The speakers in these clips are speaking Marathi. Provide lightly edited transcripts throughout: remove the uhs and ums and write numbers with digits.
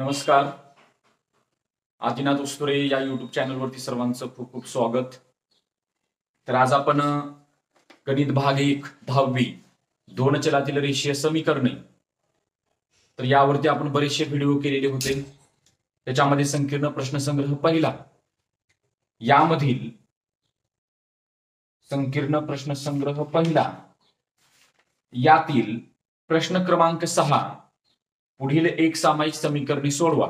नमस्कार. आदिनाथ उस्तुरे या युट्यूब चॅनलवरती सर्वांचं खूप खूप स्वागत. तर आज आपण गणित भाग 1 10वी दोन चलातील रेषीय समीकरणे तर यावरती आपण बरेचसे व्हिडिओ केलेले होते. त्याच्यामध्ये संकीर्ण प्रश्नसंग्रह पहिला, यामधील संकीर्ण प्रश्नसंग्रह पहिला यातील प्रश्न क्रमांक 6 पुढील एक सामायिक समीकरणे सोडवा.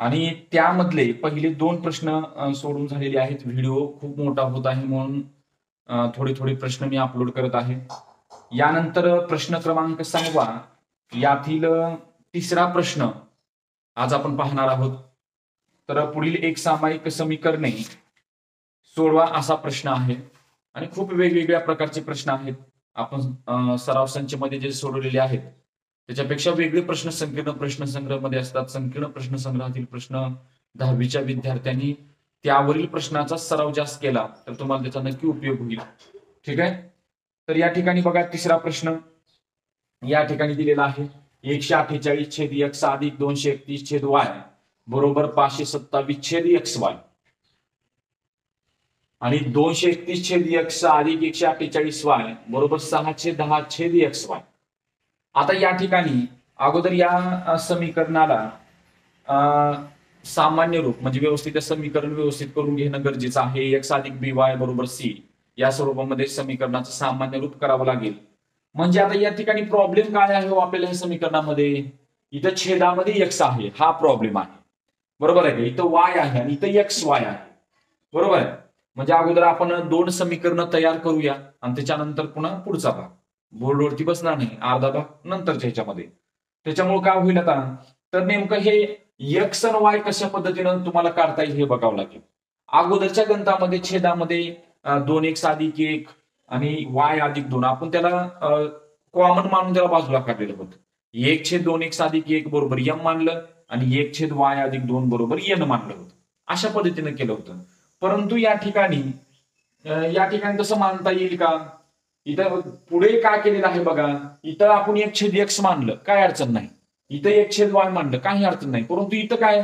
आणि त्यामधले पहिले 2 प्रश्न सोडून झालेले आहेत. व्हिडिओ खूप मोठा होत आहे म्हणून थोडे थोडे प्रश्न मी अपलोड करत आहे. यानंतर प्रश्न क्रमांक 6 यातील तिसरा प्रश्न आज आपण पाहणार आहोत. तर पुढील एक सामायिक समीकरणे सोडवा असा प्रश्न आहे आणि खूप वेगवेगळ्या प्रकारचे प्रश्न आहेत. आपण सराव संचमध्ये जे सोडवलेले आहेत त्याच्यापेक्षा वेगळे प्रश्न संकीर्ण प्रश्नसंग्रह मध्ये असतात. संकीर्ण प्रश्नसंग्रहातील प्रश्न 10वीच्या विद्यार्थ्यांनी त्यावरील प्रश्नाचा सराव जास्त केला तर तुम्हाला त्याचा नक्की उपयोग होईल. ठीक आहे. तर या ठिकाणी बघा, तिसरा प्रश्न या ठिकाणी दिलेला आहे. 148/x अधिक 231/y बरोबर 527/xy आणि 231/x अधिक 148y बरोबर 610/xy. आता या ठिकाणी अगोदर या समीकरणाला सामान्य रूप म्हणजे व्यवस्थित समीकरण व्यवस्थित करून घेणं गरजेचं आहे. x अधिक by बरोबर c या स्वरूपामध्ये समीकरणाचं सामान्य रूप करावं लागेल. म्हणजे आता या ठिकाणी प्रॉब्लेम काय आहे हो आपल्याला या समीकरणामध्ये? इथं छेदामध्ये x आहे, हा प्रॉब्लेम आहे. बरोबर आहे का? इथं y आहे आणि इथं xy आहे. बरोबर आहे. म्हणजे अगोदर आपण 2 समीकरणं तयार करूया आणि त्याच्यानंतर पुन्हा पुढचा भाग बोर्डवरती बसणार नाही, अर्धा भाग नंतरच्या ह्याच्यामध्ये. त्याच्यामुळे काय होईल आता, तर नेमकं हे एक्स आणि वाय कशा पद्धतीनं तुम्हाला काढता येईल हे बघावं लागेल. अगोदरच्या गणितामध्ये छेदामध्ये 2x अधिक 1 आणि y अधिक 2 आपण त्याला कॉमन मानून त्याला बाजूला काढलेलं होतं. 1/2x अधिक 1 बरोबर m मानलं आणि 1/y अधिक 2 बरोबर n मानलं होतं. अशा पद्धतीनं केलं होतं. परंतु या ठिकाणी तसं मानता येईल का? इथं पुढे काय केलेलं आहे बघा, इथं आपण 1/x मानलं काय अडचण नाही, इथं 1/y मानलं काही अडचण नाही. परंतु इथं काय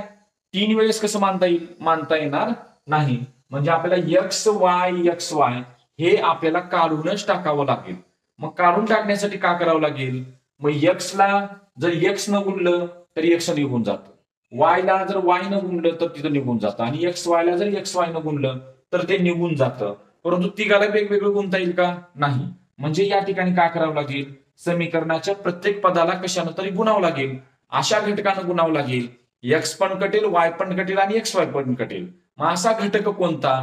3 वेळेस कसं मानता येईल? मानता येणार नाही. म्हणजे आपल्याला xy हे आपल्याला काढूनच टाकावं लागेल. मग काढून टाकण्यासाठी काय करावं लागेल? मग x ला जर x न गुणलं तर x निघून जातं, y ला जर y न गुणलं तर तिथं निघून जातं आणि xy ला जर xy न गुणलं तर ते निघून जातं. परंतु तिघाला वेगवेगळं गुणता येईल का? नाही. म्हणजे या ठिकाणी काय करावं लागेल? समीकरणाच्या प्रत्येक पदाला कशानं तरी गुणावं लागेल. अशा घटकानं गुणावं लागेल. x पण कटेल, y पण कटेल आणि xy पण कटेल. मग असा घटक कोणता?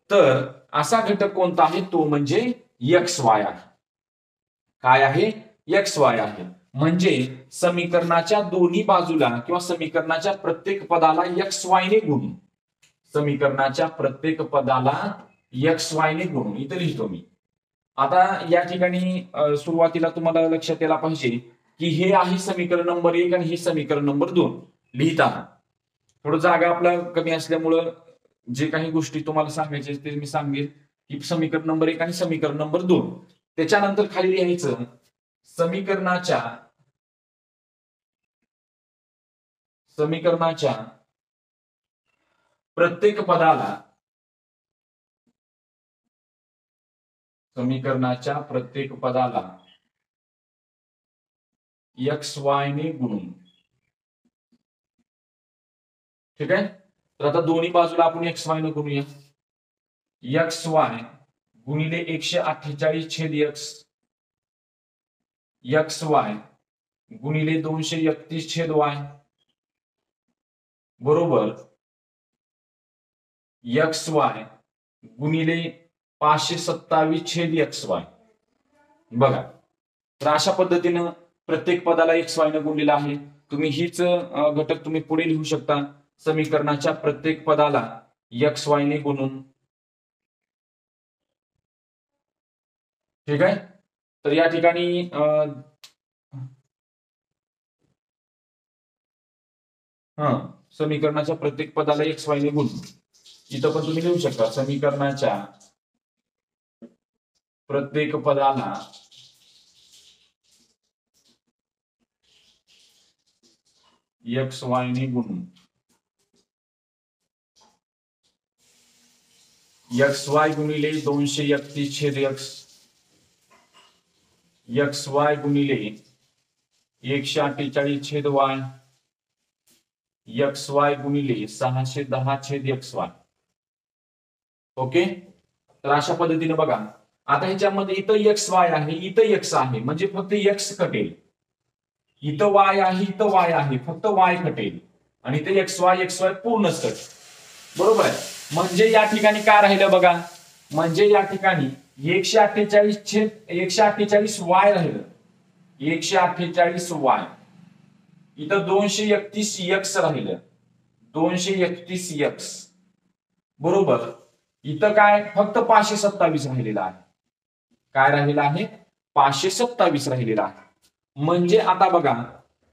तर असा घटक कोणता आहे? तो म्हणजे xy आहे. काय आहे? xy आहे. म्हणजे समीकरणाच्या दोन्ही बाजूला किंवा समीकरणाच्या प्रत्येक पदाला xy ने गुणू, समीकरणाच्या प्रत्येक पदाला xy ने गुणू इथं लिहितो मी. आता या ठिकाणी सुरुवातीला तुम्हाला लक्षात यायला पाहिजे की हे आहे समीकरण नंबर 1 आणि हे समीकरण नंबर 2. लिहिताना थोडं जागा आपला कमी असल्यामुळं जे काही गोष्टी तुम्हाला सांगायचे ते मी सांगेन की समीकरण नंबर 1 आणि समीकरण नंबर 2. त्याच्यानंतर खाली लिहायचं समीकरणाच्या प्रत्येक पदाला xy ने गुणून. ठीक आहे. तर आता दोन्ही बाजूला आपण xy ने गुणूया. xy गुणिले 148/x xy गुणिले 231/y बरोबर xy गुणिले 527/xy. बघा, तर अशा पद्धतीनं प्रत्येक पदाला xy ने गुणलेला आहे. तुम्ही हीच घटक तुम्ही पुढे लिहू शकता. समीकरणाच्या प्रत्येक पदाला xy ने गुणून. ठीक आहे. तर या ठिकाणी समीकरणाच्या प्रत्येक पदाला xy ने गुणून इथं पण तुम्ही लिहू शकता समीकरणाच्या प्रत्येक पदाला एक्स वाय ने गुणून एक्स वाय गुणिले 231/x एक्स वाय गुणिले 148/y एक्स वाय गुणिले 610/x वाय. ओके, तर अशा पद्धतीने बघा. आता ह्याच्यामध्ये इथं एक्स वाय आहे, इथं एक्स आहे, म्हणजे फक्त एक्स कटेल. इथं वाय आहे, इथं वाय आहे, फक्त वाय कटेल. आणि इथे एक्स वाय पूर्णच कट. बरोबर आहे. म्हणजे या ठिकाणी काय राहिलं बघा, म्हणजे या ठिकाणी 148 वाय राहिलं. 148 वाय. इथं 231 एक्स राहिलं. 231 एक्स. बरोबर. इथं काय फक्त 527 राहिलेलं आहे. काय राहिलेलं आहे? 527 राहिलेलं आहे. म्हणजे आता बघा,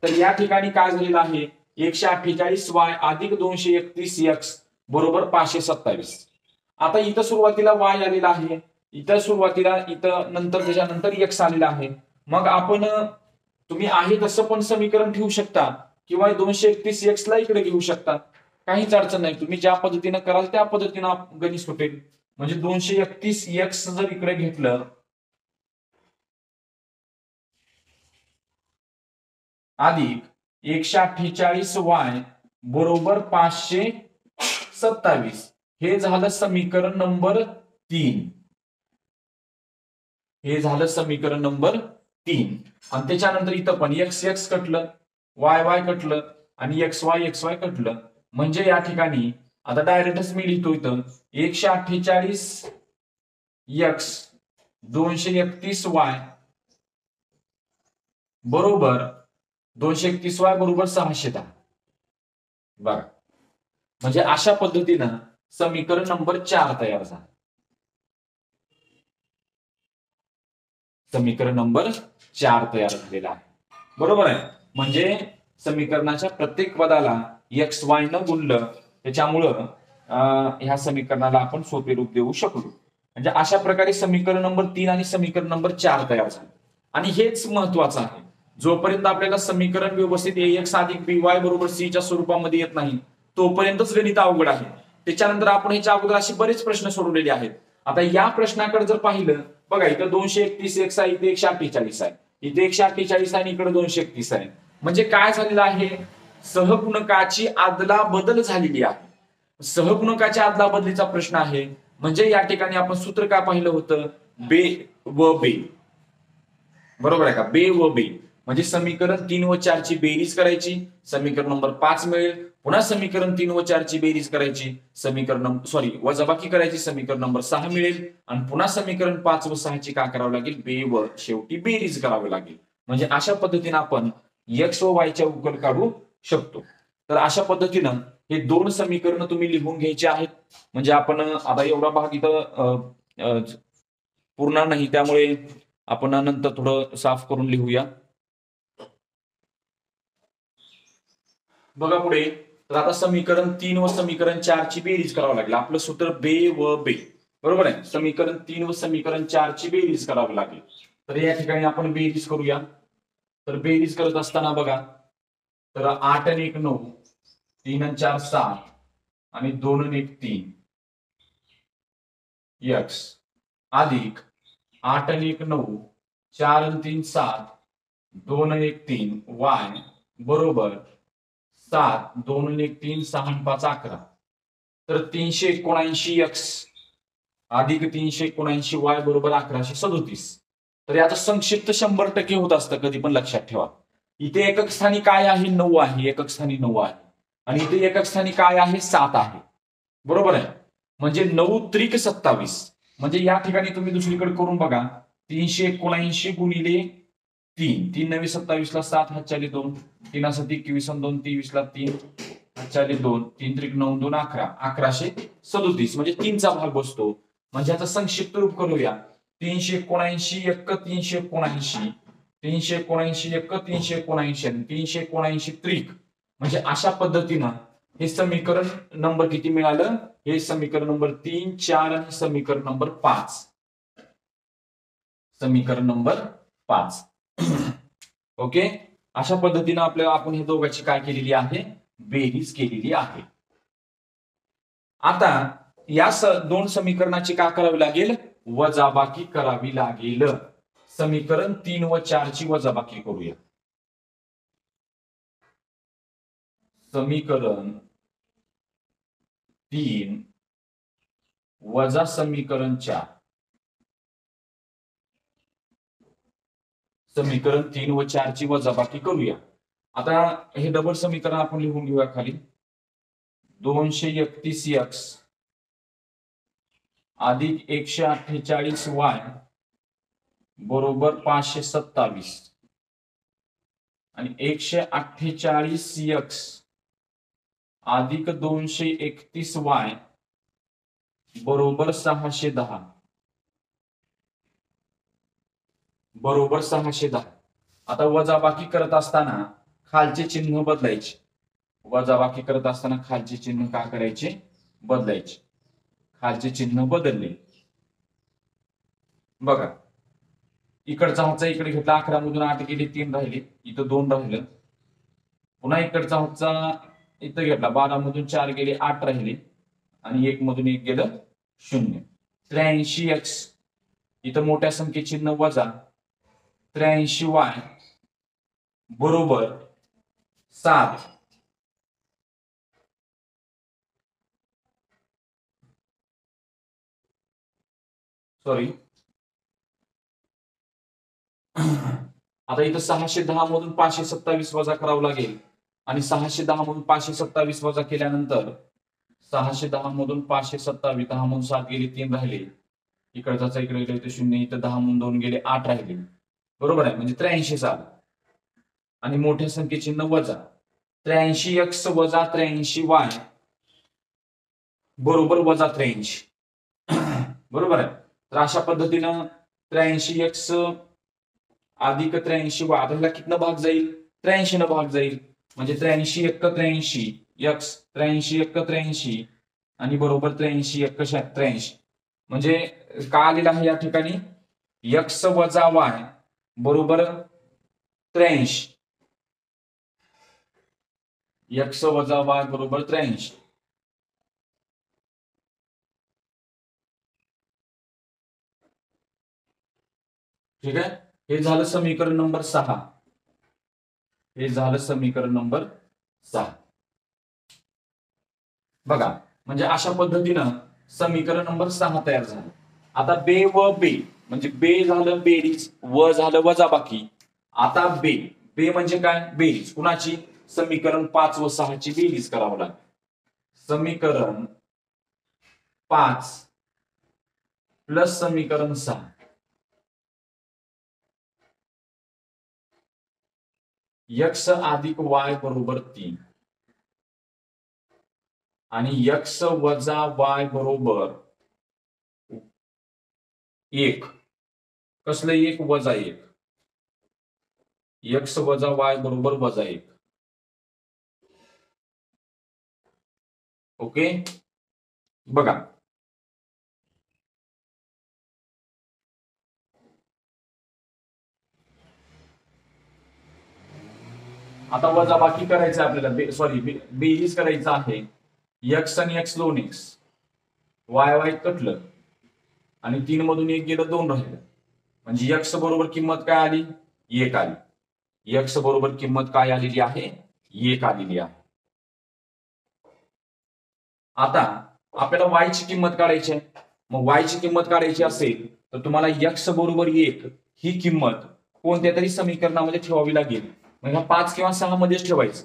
तर या ठिकाणी काय झालेलं आहे, 148 वाय अधिक 231 एक्स बरोबर 527. आता इथं सुरुवातीला वाय आलेला आहे, इथं सुरुवातीला इथं नंतर त्याच्यानंतर एक्स आलेला आहे. मग आपण तुम्ही आहे तसं पण समीकरण ठेवू शकता किंवा 231 एक्स ला इकडे घेऊ शकता. काहीच अडचण नाही. तुम्ही ज्या पद्धतीनं कराल त्या पद्धतीनं गणित सुटेल. म्हणजे 231 एक्स जर इकडे घेतलं अधिक 148 वाय बरोबर 527, हे झालं समीकरण नंबर 3. हे झालं समीकरण नंबर 3. आणि त्याच्यानंतर इथं पण एक्स एक्स कटलं, वाय वाय कटलं आणि एक्स वाय कटलं. म्हणजे या ठिकाणी आता डायरेक्टच मी लिहितो इथं 148 एक्स 231 वाय बरोबर 231 वाय बरोबर 610. बघा, म्हणजे अशा पद्धतीनं समीकरण नंबर 4 तयार झालं. समीकरण नंबर 4 तयार झालेला आहे. बरोबर आहे. म्हणजे समीकरणाच्या प्रत्येक पदाला एक्स वाय न गुणलं, त्याच्यामुळं ह्या समीकरणाला आपण सोपे रूप देऊ शकलो. म्हणजे अशा प्रकारे समीकरण नंबर 3 आणि समीकरण नंबर 4 तयार झालं. आणि हेच महत्वाचं आहे. जोपर्यंत आपल्याला समीकरण व्यवस्थित ax अधिक by बरोबर c च्या स्वरूपामध्ये येत नाही, तोपर्यंतच गणित अवघड आहे. त्याच्यानंतर आपण ह्याच्या अगोदर असे बरेच प्रश्न सोडवलेले आहेत. आता या प्रश्नाकडे जर पाहिलं, बघा इथं 231 एक्स आहे, इथे 148 आहे, इथे 148 आहे आणि इकडे 231 आहे. म्हणजे काय झालेलं आहे, सहगुणकाची आदला बदल झालेली आहे. सहगुणकाच्या आदला बदलीचा प्रश्न आहे. म्हणजे या ठिकाणी आपण सूत्र काय पाहिलं होतं, बे व बे. बरोबर आहे का, बे व बे. म्हणजे समीकरण 3 व 4 ची बेरीज करायची, समीकरण नंबर 5 मिळेल. पुन्हा समीकरण 3 व 4 ची बेरीज करायची, समीकरण वजाबाकी करायची, समीकरण नंबर 6 मिळेल. आणि पुन्हा समीकरण 5 व 6 ची काय करावं लागेल, बे व शेवटी बेरीज करावी लागेल. म्हणजे अशा पद्धतीने आपण एक्स व वायच्या उकल काढू शकतो. तर अशा पद्धतीनं हे दोन समीकरण तुम्ही लिहून घ्यायचे आहेत. म्हणजे आपण आता एवढा भाग इथं पूर्ण नाही, त्यामुळे आपण नंतर थोडं साफ करून लिहूया. बघा पुढे, तर आता समीकरण 3 व समीकरण 4 ची बेरीज करावं लागेल. आपलं सूत्र बे व बे. बरोबर आहे. समीकरण 3 व समीकरण 4 ची बेरीज करावी लागेल. तर या ठिकाणी आपण बेरीज करूया. तर बेरीज करत असताना बघा, तर 8 आणि 1 9, 3 आणि 4 7 आणि 2 आणि 1 3 एक्स अधिक 8 आणि 1 9, 4 आणि 3 7, 2 आणि 1 3 वाय बरोबर 7, 2 आणि 1 3, 6 आणि 5 11. तर 379 एक्स अधिक 379 वाय बरोबर 1137. तर याचं संक्षिप्त 100% होत असतं, कधी पण लक्षात ठेवा. इथे एकक स्थानी काय आहे, 9 आहे, एकक स्थानी 9 आहे. आणि इथे एकक स्थानी काय आहे, 7 आहे. बरोबर आहे. म्हणजे 9 त्रिक 27. म्हणजे या ठिकाणी तुम्ही दुसरीकडे करून बघा, 379 गुणिले 3, 3 9 27 ला 7 हातच्याली 2, 3 7 21 2 23 ला 3 हातच्याली 2, 3 त्रिक 9 2 11, 1137. म्हणजे 3 चा भाग बसतो. म्हणजे आता संक्षिप्त रूप करूया, 379 एक्क 379, 379 एक्क 379 आणि 379 त्रिक. म्हणजे अशा पद्धतीनं हे समीकरण नंबर किती मिळालं, हे समीकरण नंबर 3 4 आणि समीकरण नंबर 5. समीकरण नंबर 5. ओके. अशा पद्धतीने आपण हे दोघांची काय केलेली आहे, बेरीज केलेली आहे. आता या दोन समीकरणाची काय करावी लागेल, वजाबाकी करावी लागेल. समीकरण 3 व 4 ची वजाबाकी करूया. समीकरण 3 वजा समीकरण 4. समीकरण 3 व 4 ची वजाबाकी करूया. आता हे डबल समीकरण आपण लिहून घेऊया खाली. 231x अधिक 148y बरोबर 527 आणि 148x अधिक 231y बरोबर 610 बरोबर 610. आता वजाबाकी करत असताना खालचे चिन्ह बदलायचे. वजाबाकी करत असताना खालचे चिन्ह काय करायचे, बदलायचे. खालचे चिन्ह बदलले. बघा, इकडचा हातचा इकडे घेतला, 11 मधून 8 गेले, 3 राहिले, इथं 2 राहिलं. पुन्हा इकडचा हातचा इथं घेतला, 12 मधून 4 गेले, 8 राहिले आणि 1 मधून 1 गेलं 0. 83x इथं मोठ्या संख्ये चिन्ह वजा 83y बरोबर 7. सॉरी, आता इथं 610 मधून 527 वजा करावं लागेल आणि 610 मधून 527 वजा केल्यानंतर 610 मधून 527, 10 मधून 7 गेले, 3 राहिले, इकडचा इकडे गेले, इथं 0, इथं 10 मधून 2 गेले, 8 राहिले. बरोबर आहे, म्हणजे 83 आलं. आणि मोठ्या संख्ये चिन्ह वजा 83x वजा 83y बरोबर वजा 83. बरोबर आहे. तर अशा पद्धतीनं 83x अधिक 83y, आता ह्याला कितनं भाग जाईल, 83 न भाग जाईल. म्हणजे 83 एक्क 83 x, 83 एक्क 83 आणि बरोबर 83 एक्क 83. म्हणजे काय आलेलं आहे या ठिकाणी, x वजा y बरोबर 83. x वजा y बरोबर 83. ठीक आहे. हे झालं समीकरण नंबर 6. हे झालं समीकरण नंबर 6. बघा, म्हणजे अशा पद्धतीनं समीकरण नंबर 6 तयार झालं. आता बे व बे म्हणजे बे झालं बेरीज, व झालं वजाबाकी. आता बे बे म्हणजे काय, बेरीज. कुणाची, समीकरण 5 व 6 ची बेरीज करावं लागेल. समीकरण 5 प्लस समीकरण 6 x अधिक y बरोबर 3 आणि x वजा y बरोबर 1. कसलं 1, वजा 1. x वजा y बरोबर वजा 1. ओके. बघा, आता वजाबाकी करायचं आपल्याला, सॉरी बेरीज करायचं आहे. x आणि x 2x, y y कटलं आणि 3 मधून 1 गेलं, 2 राहिलं. म्हणजे x बरोबर किंमत काय आली, 1 आली. x बरोबर किंमत काय आलेली आहे, 1 आलेली आहे. आता आपल्याला y ची किंमत काढायची आहे. मग y ची किंमत काढायची असेल तर तुम्हाला x बरोबर 1 ही किंमत कोणत्या तरी समीकरणामध्ये ठेवावी लागेल. मग ह्या 5 किंवा 6 मध्येच ठेवायचं.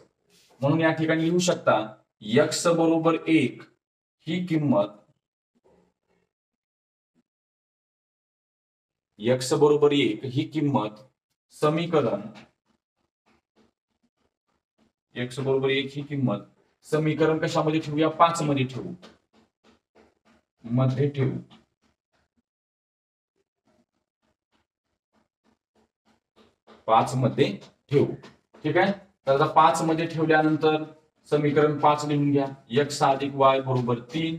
म्हणून या ठिकाणी लिहू शकता x बरोबर 1 ही किंमत, x बरोबर 1 ही किंमत समीकरण, x बरोबर 1 ही किंमत समीकरण कशामध्ये ठेवूया, 5 मध्ये ठेवू, मध्ये ठेवू. 5 मध्ये ठेवू. ठीक आहे. तर आता 5 मध्ये ठेवल्यानंतर समीकरण 5 लिहून घ्या. x अधिक y बरोबर 3.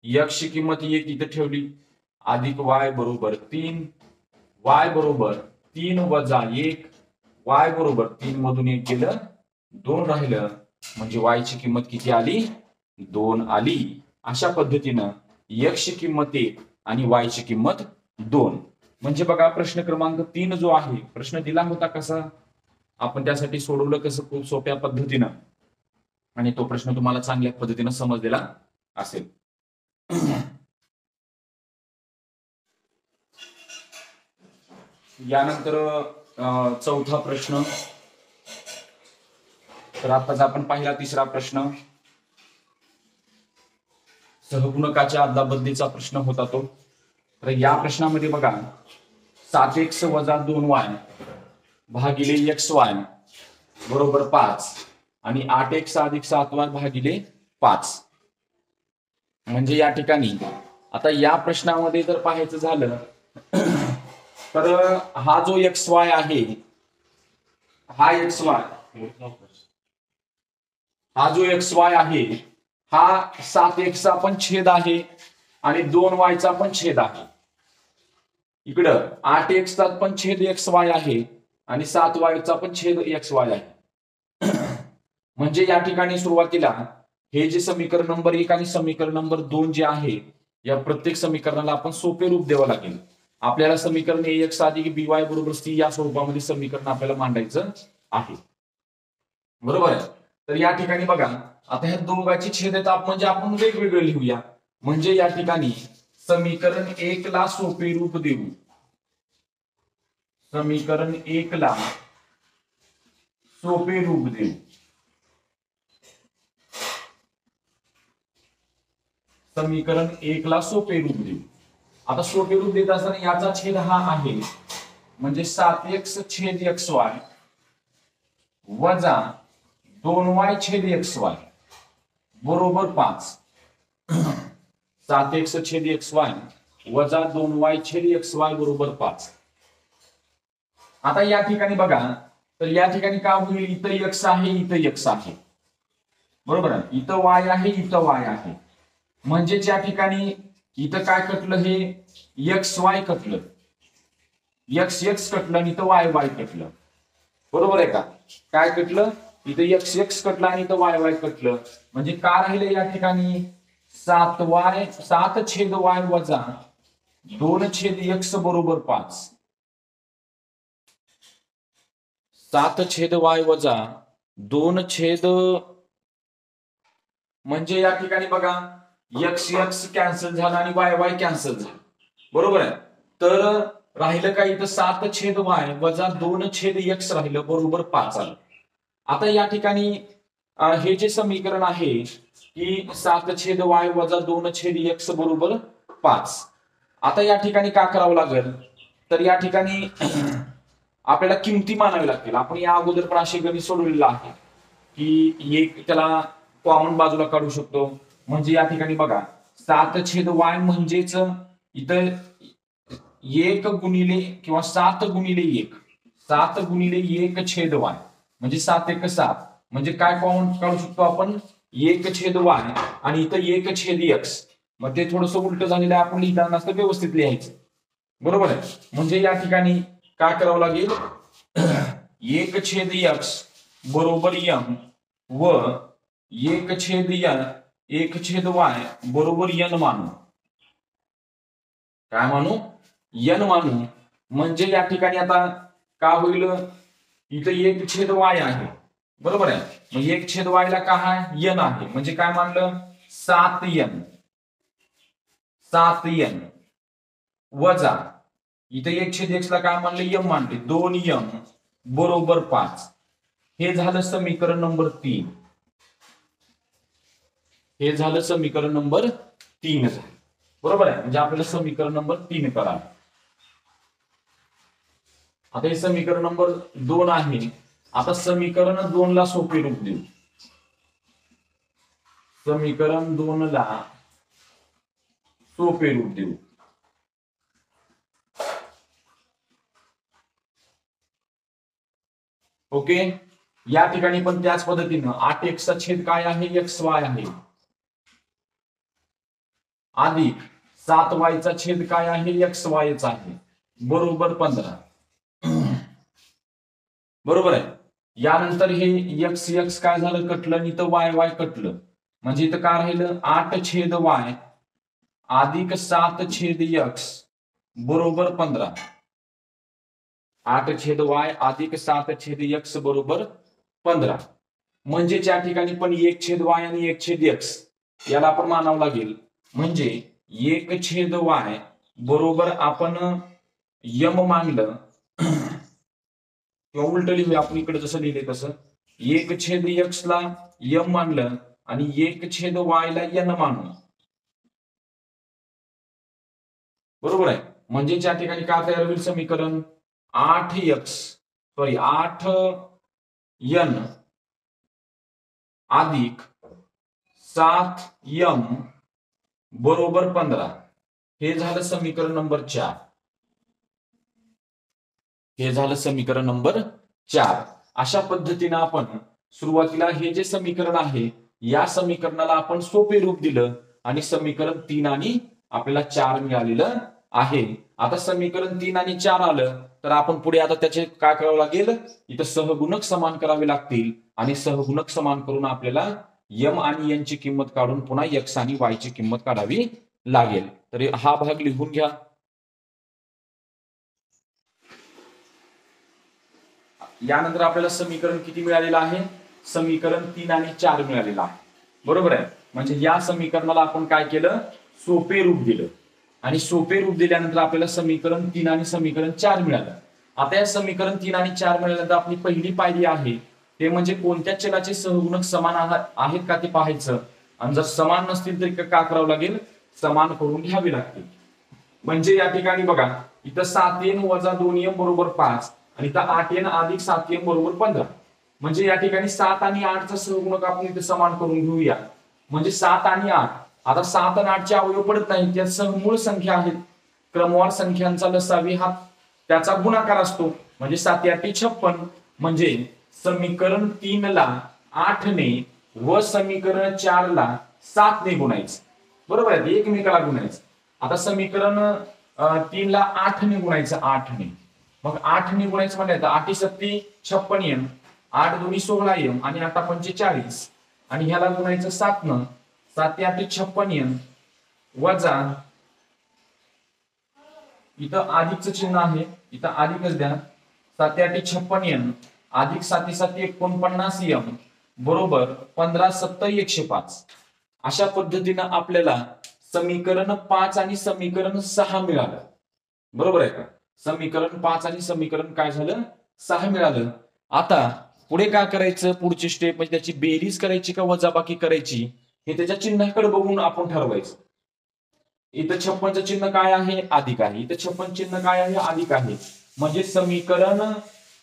x ची किंमत 1 इथे ठेवली, अधिक y बरोबर 3. y बरोबर 3 वजा 1 वाय बरोबर 3 मधून 1 गेलं 2 राहिलं, म्हणजे वाय ची किंमत किती आली? 2 आली. अशा पद्धतीनं x ची किंमत 1 आणि y ची किंमत 2. म्हणजे बघा प्रश्न क्रमांक 3 जो आहे, प्रश्न दिला होता कसा, आपण त्यासाठी सोडवलं कसं, खूप सोप्या पद्धतीनं, आणि तो प्रश्न तुम्हाला चांगल्या पद्धतीनं समजलेला असेल. यानंतर चौथा प्रश्न. तर आताच आपण पाहिला तिसरा प्रश्न, सहगुणकाच्या अदलाबदलीचा प्रश्न होता तो. तर या प्रश्नामध्ये बघा 7x - 2y भागिले xy बरोबर 5 आणि 8x + 7y भागिले 5. म्हणजे या ठिकाणी आता या प्रश्नामध्ये जर पाहायचं झालं तर हा जो xy आहे, हा जो xy आहे हा 7x चा पण छेद आहे आणि 2y चा पण छेद आहे. इकडं 8x चा पण छेद xy आहे आणि 7y चा पण छेद xy आहे. म्हणजे या ठिकाणी सुरुवातीला हे जे समीकरण नंबर 1 आणि समीकरण नंबर 2 जे आहे, या प्रत्येक समीकरणाला आपण सोपे रूप द्यावं लागेल. आपल्याला समीकरण ax + by = c या स्वरूपामध्ये समीकरण आपल्याला मांडायचं आहे. बरोबर आहे. तर या ठिकाणी बघा आता ह्या दोघांची छेदताप म्हणजे आपण वेगवेगळे लिहूया. म्हणजे या ठिकाणी समीकरण 1 ला सोपे रूप देऊ, समीकरण 1 ला सोपे रूप देऊ, समीकरण 1 ला सोपे रूप देऊ. आता सोपे रूप देत असताना याचा छेद हा आहे, म्हणजे 7x छेद xy वजा 2y छेद xy बरोबर 5. 7x छेद xy वजा 2y छेद xy बरोबर 5. आता या ठिकाणी बघा, तर या ठिकाणी काय होईल, इथं x आहे, इथं x आहे, बरोबर आहे, इथं y आहे, इथं y आहे. म्हणजे या ठिकाणी इथं काय कटलं, हे xy कटलं, x कटलं आणि इथं y कटलं. बरोबर आहे का? काय कटलं, इथं x कटलं आणि इथं y कटलं. म्हणजे काय राहिलं या ठिकाणी 7 छेद y वजा 2 छेद x बरोबर 5. 7 छेद y वजा 2 छेद, म्हणजे या ठिकाणी बघा x कॅन्सल झाला आणि y कॅन्सल झाला. बरोबर आहे. तर राहिलं काय, इथं 7 छेद y वजा 2 छेद x राहिलं बरोबर 5 आलं. आता या ठिकाणी हे जे समीकरण आहे की 7 छेद y वजा 2 छेद x बरोबर 5. आता या ठिकाणी काय करावं लागेल, तर या ठिकाणी आपल्याला किमती मानावी लागतील. आपण या अगोदर पण असे गणित सोडवलेलं आहे की एक त्याला कॉमन बाजूला काढू शकतो. म्हणजे या ठिकाणी बघा 7 छेद y म्हणजेच इथं 1 गुणिले किंवा 7 गुणिले 1, 7 गुणिले 1 छेद y म्हणजे 7 × 7. म्हणजे काय कॉमन काढू शकतो आपण, 1 छेद y आणि इथं 1 छेद x. मग ते थोडंसं उलट झालेलं आहे, आपण लिहिताना असं व्यवस्थित लिहायचं. बरोबर आहे. म्हणजे या ठिकाणी काय करावं लागेल, 1 छेद x बरोबर m व 1 छेद n 1 छेद y बरोबर n मानू. काय मानू, n मानू. म्हणजे या ठिकाणी आता काय होईल, इथं 1 छेद y आहे, बरोबर आहे. मग 1 छेद y ला काय आहे, n आहे. म्हणजे काय मानलं, 7n वजा इथं 1 छेद x ला काय मानले, m मानले, 2m बरोबर 5. हे झालं समीकरण नंबर 3. हे झालं समीकरण नंबर 3 झालं. बरोबर आहे. म्हणजे आपल्याला समीकरण नंबर 3 करावं. आता हे समीकरण नंबर 2 आहे. आता समीकरण 2 ला सोपे रूप देऊ, समीकरण 2 ला सोपे रूप देऊ. ओके. या ठिकाणी पण त्याच पद्धतीनं 8x चा छेद काय आहे, xy आहे, अधिक 7y चा छेद काय आहे, xy चा आहे, बरोबर 15. बरोबर आहे. यानंतर हे एक्स एक्स काय झालं कटलं आणि इथं वाय वाय कटलं. म्हणजे इथं काय राहिलं 8/y अधिक 7/x बरोबर 15. 8/y अधिक 7/x बरोबर 15. म्हणजे या ठिकाणी पण 1/y आणि 1/x याला आपण मानावं लागेल. म्हणजे 1/y बरोबर आपण यम मानलं किंवा उलट लिहूया आपण इकडे जसं लिहिले तसं 1/x ला यम मानलं आणि 1/y ला यन मानलं. बरोबर आहे. म्हणजे या ठिकाणी काय तयार होईल समीकरण 8n अधिक 7m बरोबर 15. हे झालं समीकरण नंबर 4. हे झालं समीकरण नंबर 4. अशा पद्धतीने आपण सुरुवातीला हे जे समीकरण आहे या समीकरणाला आपण सोपे रूप दिलं आणि समीकरण 3 आणि आपल्याला 4 मिळालेलं आहे. आता समीकरण 3 आणि 4 आलं तर आपण पुढे आता त्याचे काय करावं लागेल, इथं सहगुणक समान करावे लागतील आणि सहगुणक समान करून आपल्याला यम आणि एन ची किंमत काढून पुन्हा एक्स आणि वाय ची किंमत काढावी लागेल. तर हा भाग लिहून घ्या. यानंतर आपल्याला समीकरण किती मिळालेलं आहे, समीकरण 3 आणि 4 मिळालेलं आहे. बरोबर आहे. म्हणजे या समीकरणाला आपण काय केलं, सोपे रूप दिलं आणि सोपे रूप दिल्यानंतर आपल्याला समीकरण 3 आणि समीकरण 4 मिळालं. आता या समीकरण 3 आणि 4 मिळाल्यानंतर आपली पहिली पायरी आहे ते म्हणजे कोणत्या चलाचे सहगुणक समान आहेत का ते पाहायचं आणि जर समान नसतील तर काय करावं लागेल, समान करून घ्यावे लागतील. म्हणजे या ठिकाणी बघा इथं 7n वजा 2m बरोबर 5 आणि इथं 8n अधिक 7m बरोबर 15. म्हणजे या ठिकाणी 7 आणि 8 चा सहगुणक आपण इथे समान करून घेऊया. म्हणजे 7 आणि 8, आता 7 आणि 8 चे अवयव पडत नाही, त्या सहमूळ संख्या आहेत. क्रमवार संख्यांचा लसावी हा त्याचा गुणाकार असतो. म्हणजे 7×8 = 56. म्हणजे समीकरण 3 ला 8 ने व समीकरण 4 ला 7 ने गुणायचं. बरोबर आहे, एकमेकाला गुणायचं. आता समीकरण 3 ला 8 ने गुणायचं, 8 ने. मग 8 ने गुणायचं म्हणजे 8×7 = 56m, 8×2 = 16m आणि 8×5 = 40 आणि ह्याला गुणायचं 7 न. 7×8 = 56m वजा इथं अधिकचं चिन्ह आहे, इथं अधिकच द्या. 7×8 = 56m अधिक 7×7 = 49m बरोबर 15×7 = 105. अशा पद्धतीनं आपल्याला समीकरण 5 आणि समीकरण 6 मिळालं. बरोबर आहे का. समीकरण 5 आणि समीकरण काय झालं, 6 मिळालं. आता पुढे काय करायचं, पुढची स्टेप म्हणजे त्याची बेरीज करायची का वजाबाकी करायची हे त्याच्या चिन्हाकडे बघून आपण ठरवायचं. इथं 56चं चिन्ह काय आहे, अधिक आहे. इथं 56 चिन्ह काय आहे, अधिक आहे. म्हणजे समीकरण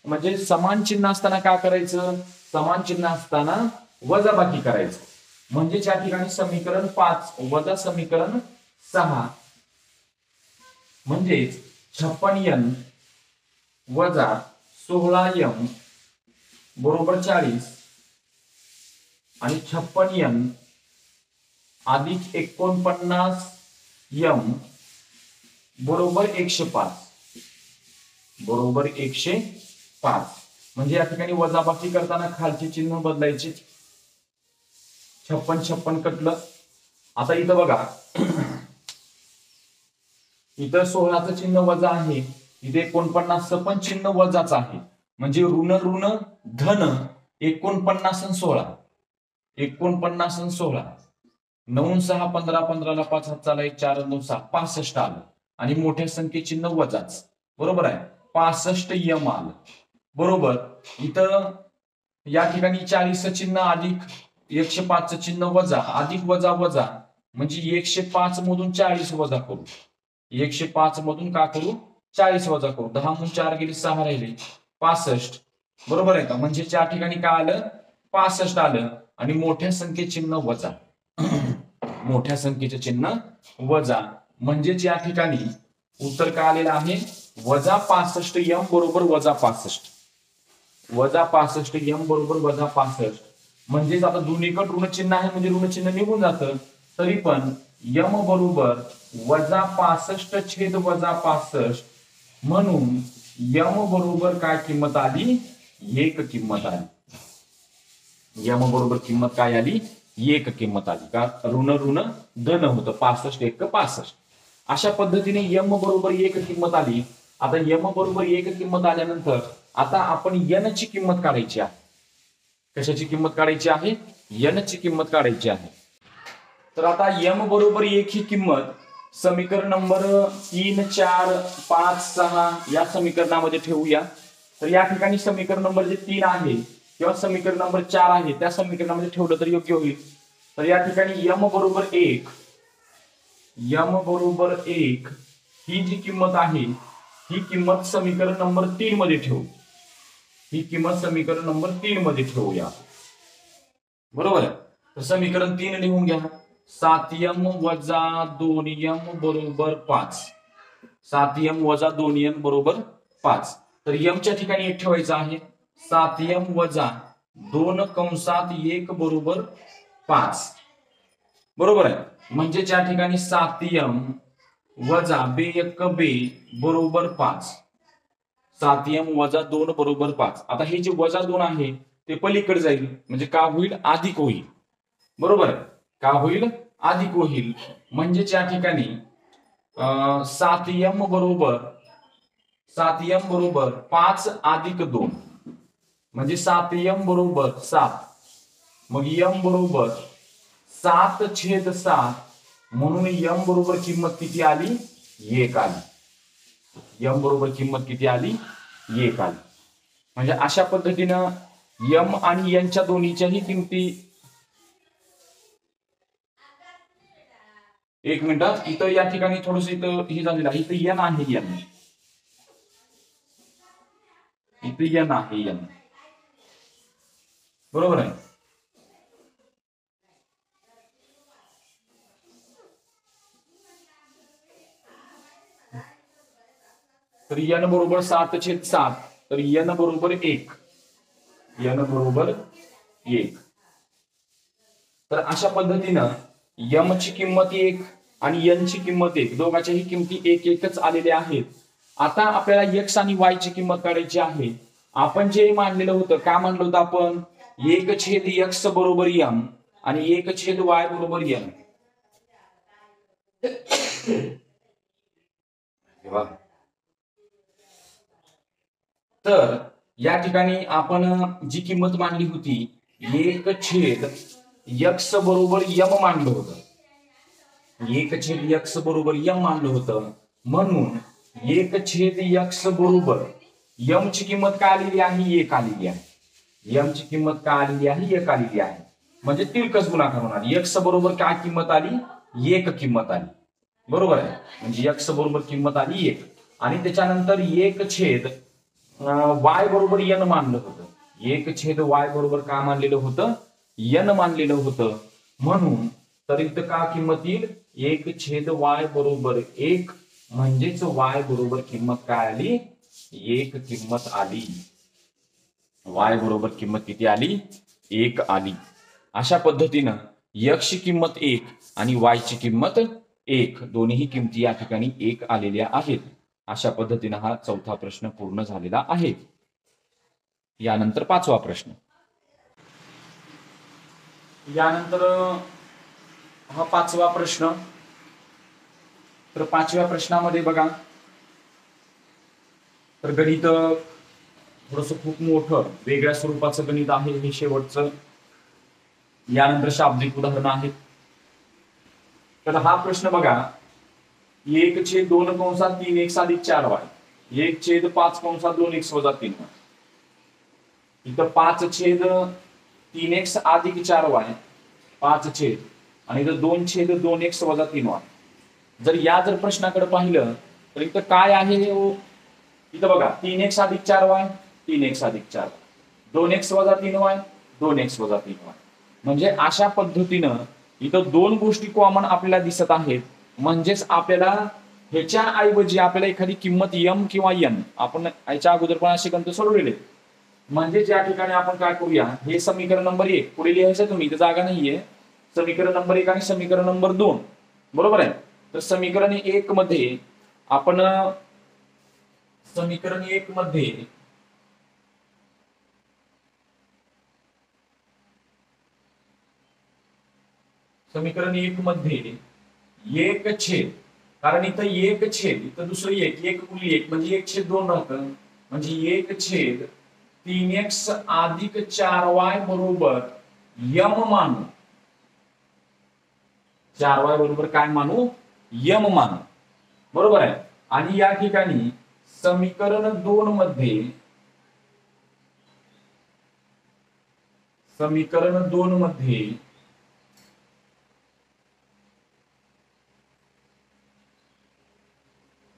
म्हणजे समान चिन्ह असताना काय करायचं, समान चिन्ह असताना वजाबाकी करायचं. म्हणजे या ठिकाणी समीकरण 5 वजा समीकरण 6 म्हणजे 56n वजा 16m बरोबर 40 आणि 56n अधिक 49m बरोबर 105 बरोबर 105. म्हणजे या ठिकाणी वजाबाकी करताना खालचे चिन्ह बदलायचे. 56 कटलं. आता इथं बघा इथं 16चं चिन्ह वजा आहे, इथे 49चं पण चिन्ह वजाच आहे. म्हणजे ऋण ऋण धन 49 आणि 16, 49 आणि 16, 9 6 15, 15 ला 5 हात चाला 1 4 9 6 65 आलं आणि मोठ्या संख्ये चिन्ह वजाच. बरोबर आहे, 65m आलं. बरोबर. इथं या ठिकाणी 40चं चिन्ह अधिक 105चं चिन्ह वजा अधिक वजा वजा म्हणजे 105 मधून 40 वजा करू. 105 मधून का करू, 40 वजा करू. 10 मधून 4 गेले 6 राहिले 65. बरोबर आहे का. म्हणजे या ठिकाणी काय आलं, 65 आलं आणि मोठ्या संख्ये चिन्ह वजा. मोठ्या संख्येचे चिन्ह वजा. म्हणजेच या ठिकाणी उत्तर काय आलेलं आहे, वजा 65m बरोबर वजा 65. वजा 65m बरोबर वजा 65. म्हणजेच आता दोन्हीकडे ऋण चिन्ह आहे म्हणजे ऋण चिन्ह निघून जातं. तरी पण यम बरोबर वजा 65 छेद वजा 65 म्हणून यम बरोबर काय किंमत आली, एक किंमत आली। यम बरोबर किंमत काय आली? एक किंमत आली। का? ऋण ऋण धन होतं, 65 एक 65। अशा पद्धतीने यम बरोबर एक किंमत आली। आता यम बरोबर एक किंमत आल्यानंतर आता आपण यन ची किंमत काढायची आहे। कशाची किंमत काढायची आहे? यन ची किंमत काढायची आहे। तर आता यम बरोबर एक ही किंमत समीकरण नंबर 3, 4, 5, 6 या समीकरणामध्ये ठेवूया। तर या ठिकाणी समीकरण नंबर जे 3 आहे किंवा समीकरण नंबर 4 आहे त्या समीकरणामध्ये ठेवलं तर योग्य होईल। तर या ठिकाणी यम बरोबर 1, यम बरोबर 1 ही जी किंमत आहे ही किंमत समीकरण नंबर 3 मध्ये ठेवू। ही किंमत समीकरण नंबर 3 मध्ये ठेवूया, बरोबर आहे। तर समीकरण 3 लिहून घ्या। 7m वजा 2m बरोबर 5। 7m वजा 2n बरोबर 5। तर m च्या ठिकाणी 1 ठेवायचं आहे। 7m वजा 2 कंसात 1 बरोबर 5, बरोबर आहे। म्हणजे त्या ठिकाणी 7m वजा बे 1 बे बरोबर 5। 7m वजा 2 बरोबर 5। आता हे जे वजा 2 आहे ते पलीकडे जाईल, म्हणजे का होईल? अधिक होईल, बरोबर आहे। का होईल? अधिक होईल। म्हणजे त्या ठिकाणी 7m बरोबर 5 अधिक 2 म्हणजे 7m बरोबर 7। मग m बरोबर 7/7 म्हणून m बरोबर किंमत किती आली? 1 आली। m बरोबर किंमत किती आली? 1 आली। म्हणजे अशा पद्धतीनं m आणि n च्या दोन्हीच्याही किमती, एक मिनिट, इथं या ठिकाणी थोडस इथं हे झालेलं आहे। इथं n आहे, n इथं n आहे, n बरोबर आहे। तर n बरोबर 7/7, तर n बरोबर 1, n बरोबर 1। तर अशा पद्धतीनं m ची किंमत 1 आणि n ची किंमत 1, दोघांच्याही किमती 1 1च आलेल्या आहेत। आता आपल्याला x आणि y ची किंमत काढायची आहे। आपण जे मांडलेलं होतं, काय मांडलं होतं आपण? 1/x बरोबर m आणि 1/y बरोबर n। तर या ठिकाणी आपण जी किंमत मांडली होती 1/x बरोबर m मांडलं होतं। 1/x बरोबर m मांडलं होतं, म्हणून 1/x बरोबर m ची किंमत काय आलेली आहे? 1 आलेली आहे। m ची किंमत काय आलेली आहे? 1 आलेली आहे। म्हणजे तिरकस गुणाकार होणार। x बरोबर काय किंमत आली? 1 किंमत आली, बरोबर आहे। म्हणजे x बरोबर किंमत आली 1 आणि त्याच्यानंतर 1/y बरोबर n मानलं होतं। 1/y बरोबर काय मानलेलं होतं? n मानलेलं होतं, म्हणून तर इथं का किंमत येईल? 1/y बरोबर 1 म्हणजेच y बरोबर किंमत काय आली? 1 किंमत आली। y बरोबर किंमत किती आली? 1 आली। अशा पद्धतीनं x ची किंमत 1 आणि y ची किंमत 1, दोन्ही किमती या ठिकाणी 1 आलेल्या आहेत। अशा पद्धतीनं हा चौथा प्रश्न पूर्ण झालेला आहे। यानंतर पाचवा प्रश्न। यानंतर हा पाचवा प्रश्न। तर पाचव्या प्रश्नामध्ये बघा, तर गणित थोडस खूप मोठं वेगळ्या स्वरूपाचं गणित आहे हे शेवटचं। यानंतर शाब्दिक उदाहरण आहेत। तर हा प्रश्न बघा, 1/2 कंसात 3x अधिक 4y, 1/5 कंसात 2x वजा 3y। इथं 5/3x अधिक 4y, 5 आणि इथं 2/2x वजा 3y। जर या प्रश्नाकडे पाहिलं तर इथं काय आहे? इथं बघा 3x अधिक 4y, 3x अधिक 4y, 2x वजा 3y, 2x वजा 3y। म्हणजे अशा पद्धतीनं इथं दोन गोष्टी कॉमन आपल्याला दिसत आहेत। म्हणजेच आपल्याला ह्याच्या ऐवजी आपल्याला एखादी किंमत m किंवा n, आपण याच्या अगोदर पण असे गणित सोडवलेले। म्हणजे या ठिकाणी आपण काय करूया, हे समीकरण नंबर 1 पुढे लिहायचं, तुम्ही इथं जागा नाहीये। समीकरण नंबर 1 आणि समीकरण नंबर 2, बरोबर आहे। तर समीकरण 1 मध्ये आपण समीकरण 1 मध्ये समीकरण 1 मध्ये एक छेद, कारण इथं एक छेद, इथं दुसरं एक गुणिले 1 म्हणजे 1/2 राहतं, म्हणजे 1 छेद 3x अधिक 4y बरोबर यम मानू. 4y बरोबर काय मानू? यम मानू. बरोबर आहे. आणि या ठिकाणी समीकरण 2 मध्ये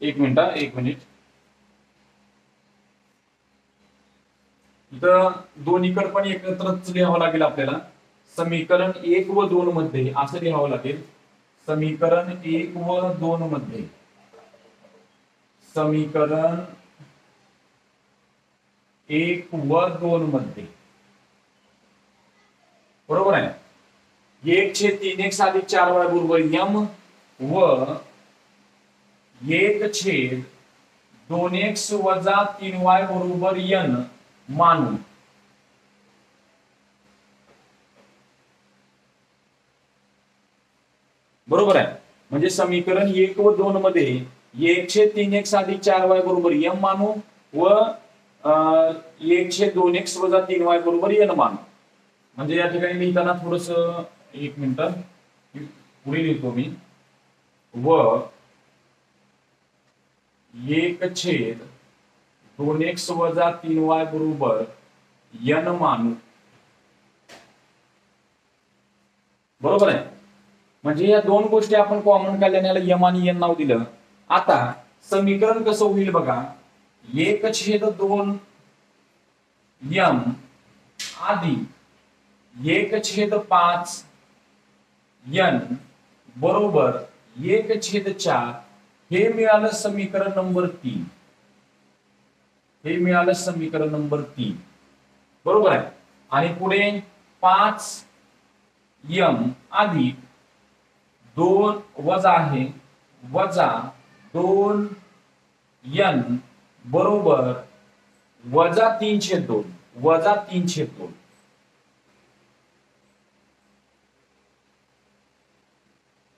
एक मिनिट इथं दोन्हीकडे पण एकत्रच लिहावं लागेल आपल्याला. समीकरण 1 व 2 मध्ये असं लिहावं लागेल. समीकरण 1 व 2 मध्ये समीकरण 1 व 2 मध्ये बरोबर आहे. 1/3x अधिक 4y बरोबर यम व 1/2x वजा 3y बरोबर n मानू. बरोबर आहे. म्हणजे समीकरण 1 व 2 मध्ये 1/3x अधिक 4y बरोबर m मानू व 1/2x वजा 3y बरोबर n मानू. म्हणजे या ठिकाणी लिहिताना थोडस एक मिनिट पुढे लिहितो मी. व 1/2x वजा 3y बरोबर n मानू. बरोबर आहे. म्हणजे या दोन गोष्टी आपण कॉमन काढल्याने याला यम आणि n नाव दिलं. आता समीकरण कसं होईल बघा. 1/2 यम अधिक 1/5 n बरोबर 1/4 हे मिळालं समीकरण नंबर 3. हे मिळालं समीकरण नंबर 3. बरोबर आहे. आणि पुढे 5 m अधिक 2 वजा आहे वजा 2 n बरोबर वजा 3/2 वजा 3/2.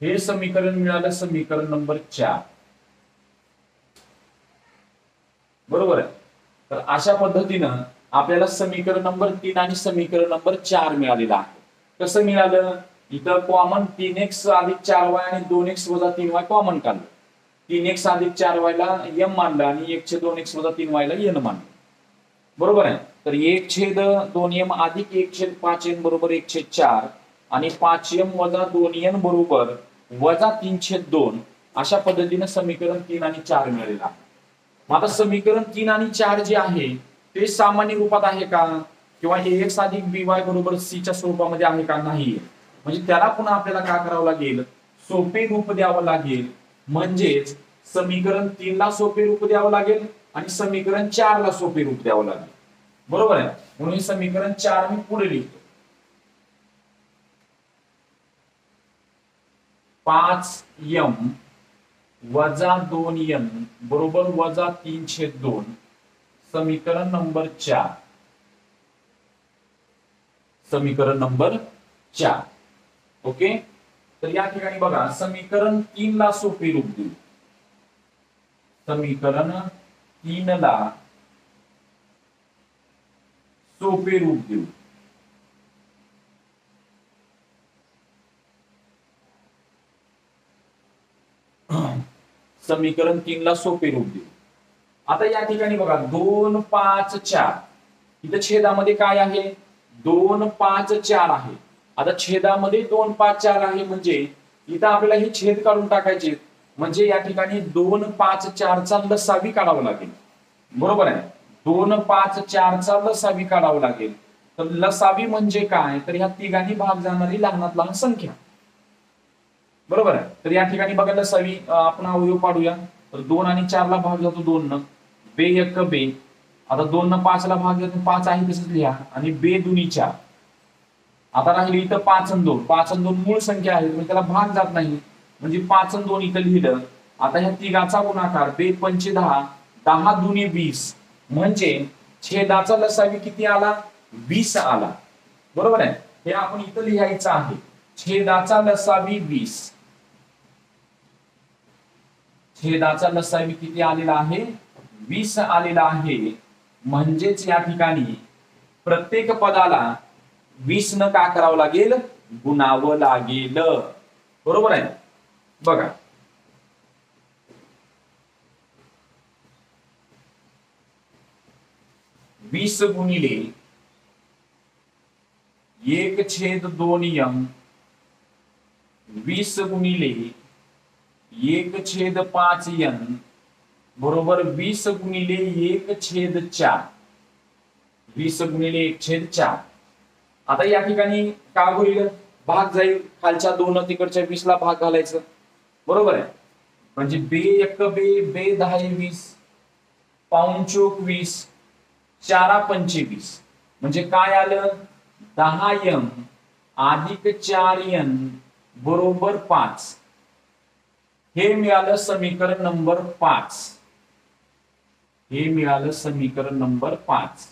हे समीकरण मिळालं समीकरण नंबर 4. बरोबर आहे. तर अशा पद्धतीनं आपल्याला समीकरण नंबर 3 आणि समीकरण नंबर 4 मिळालेलं आहे. कसं मिळालं? इथं कॉमन 3x अधिक 4y आणि 2x वजा 3y कॉमन काढलं. 3x अधिक 4y ला m मानलं आणि 1/2x वजा 3y ला n मानलं. बरोबर आहे. तर 1/2m अधिक 1/5n बरोबर 1/4 आणि 5m वजा 2n बरोबर वजा 3/2 अशा पद्धतीने समीकरण 3 आणि 4 मिळालेलं आहे. मग आता समीकरण 3 आणि 4 जे आहे ते सामान्य रूपात आहे का, किंवा ax अधिक by बरोबर c च्या स्वरूपामध्ये आहे का? नाही. म्हणजे त्याला पुन्हा आपल्याला काय करावं लागेल? सोपे रूप द्यावं लागेल. म्हणजेच समीकरण 3 ला सोपे रूप द्यावं लागेल आणि समीकरण 4 ला सोपे रूप द्यावं लागेल. बरोबर आहे. म्हणून समीकरण 4 मी पुढे लिहितो. 5m वजा 2n बरोबर वजा 3/2 समीकरण नंबर 4. समीकरण नंबर 4. ओके. तर या ठिकाणी बघा समीकरण 3 ला सोपे रूप देऊ. समीकरण 3 ला सोपे रूप देऊ. समीकरण 3 ला सोपे रूप देऊ. आता या ठिकाणी बघा 2, 5, 4 इथं छेदामध्ये काय आहे? 2, 5, 4 आहे. आता छेदामध्ये 2, 5, 4 आहे म्हणजे इथं आपल्याला हे छेद काढून टाकायचे. म्हणजे या ठिकाणी 2, 5, 4 चा लसावी काढावं लागेल. बरोबर आहे. 2, 5, 4 चा लसावी काढावं लागेल. तर लसावी म्हणजे काय? तर ह्या तिघांनी भाग जाणारी लहानात लहान संख्या. बरोबर आहे. तर या ठिकाणी बघा लसावी आपण अवयव पाडूया. तर 2 आणि 4 ला भाग जातो 2 न. बे 1 बे. आता 2 न 5 ला भाग जातो 5 आहे तसंच लिहा आणि बे 2 4. आता राहिली इथं 5 आणि 2. 5 आणि 2 मूळ संख्या आहेत म्हणजे त्याला भाग जात नाही. म्हणजे 5 आणि 2 इथं लिहिलं. आता ह्या तिघाचा गुणाकार बे 5 10 10 2 20 म्हणजे छेदाचा लसावी किती आला? 20 आला. बरोबर आहे. हे आपण इथं लिहायचं आहे. छेदाचा लसावी 20. छेदाचा लसावी किती आलेला आहे? 20 आलेला आहे. म्हणजेच या ठिकाणी प्रत्येक पदाला 20 न का करावं लागेल? गुणावं लागेल. बरोबर आहे? बघा, वीस गुणिले 1/2m, 20 गुणिले 1/5n बरोबर 20 गुणिले 1/4. 20 गुणिले 1/4. आता या ठिकाणी काय होईल? भाग जाईल. खालच्या 2 तिकडच्या 20 ला भाग घालायचं. बरोबर आहे? म्हणजे बे 1 बे, बे 10 20, पाऊण चोक 20, 4 25. म्हणजे काय आलं? 10m अधिक 4n बरोबर 5. हे मिळालं समीकरण नंबर 5. हे मिळालं समीकरण नंबर 5.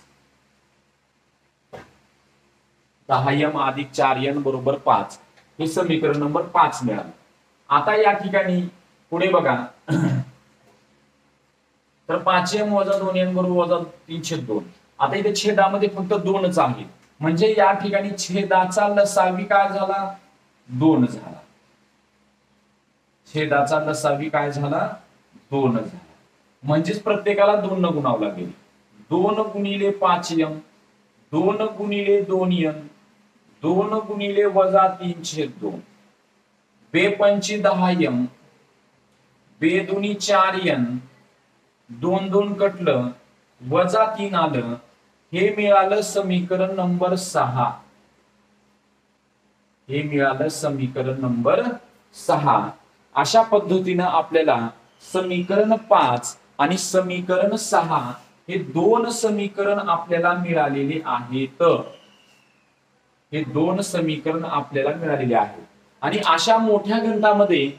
10m अधिक 4n बरोबर 5. हे समीकरण नंबर 5 मिळालं. आता या ठिकाणी पुढे बघा, तर 5m वजा 2n बरोबर वजा 3/2. आता इथे छेदामध्ये फक्त 2च आहे. म्हणजे या ठिकाणी छेदाचा लसावी काय झाला? 2 झाला. छेदाचा लसावी काय झाला? 2 झाला. म्हणजेच प्रत्येकाला 2 न गुणावं लागेल. 2 गुणिले 5m, 2 गुणिले 2n, 2 गुणिले वजा 3/2. बे 5 10m, बे 2 4n, 2 2 कटलं, वजा 3 आलं. हे मिळालं समीकरण नंबर 6. हे मिळालं समीकरण नंबर 6. अशा पद्धतीनं आपल्याला समीकरण 5 आणि समीकरण 6 हे 2 समीकरण आपल्याला मिळालेले आहेत. हे 2 समीकरण आपल्याला मिळालेले आहेत. आणि अशा मोठ्या गणितामध्ये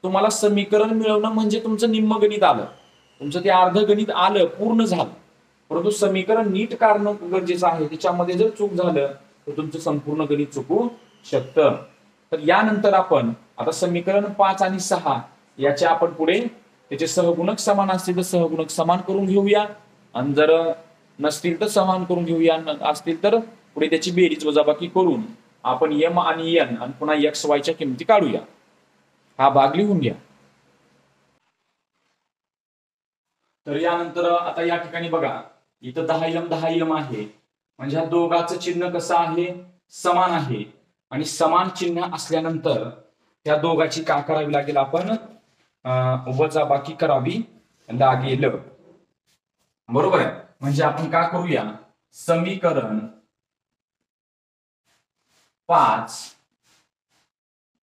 तुम्हाला समीकरण मिळवणं म्हणजे तुमचं निम्म गणित आलं. तुमचं ते अर्ध गणित आलं, पूर्ण झालं. परंतु समीकरण नीट काढणं गरजेचं आहे. त्याच्यामध्ये जर चूक झालं तर तुमचं संपूर्ण गणित चुकू शकतं. तर यानंतर आपण आता समीकरण 5 आणि 6 याच्या आपण पुढे त्याचे सहगुणक समान असतील तर सहगुणक समान करून घेऊया, आणि जर नसतील तर समान करून घेऊया, असतील तर पुढे त्याची बेरीज वजाबाकी करून आपण m आणि n आणि पुन्हा x y च्या किमती काढूया. हा भाग लिहून घ्या. तर यानंतर आता या ठिकाणी बघा, इथं 10m 10m आहे. म्हणजे ह्या दोघांचं चिन्ह कसं आहे? समान आहे. आणि समान चिन्ह असल्यानंतर त्या दोघांची काय करावी लागेल? आपण वजाबाकी करावी लागेल. बरोबर आहे? म्हणजे आपण काय करूया? समीकरण 5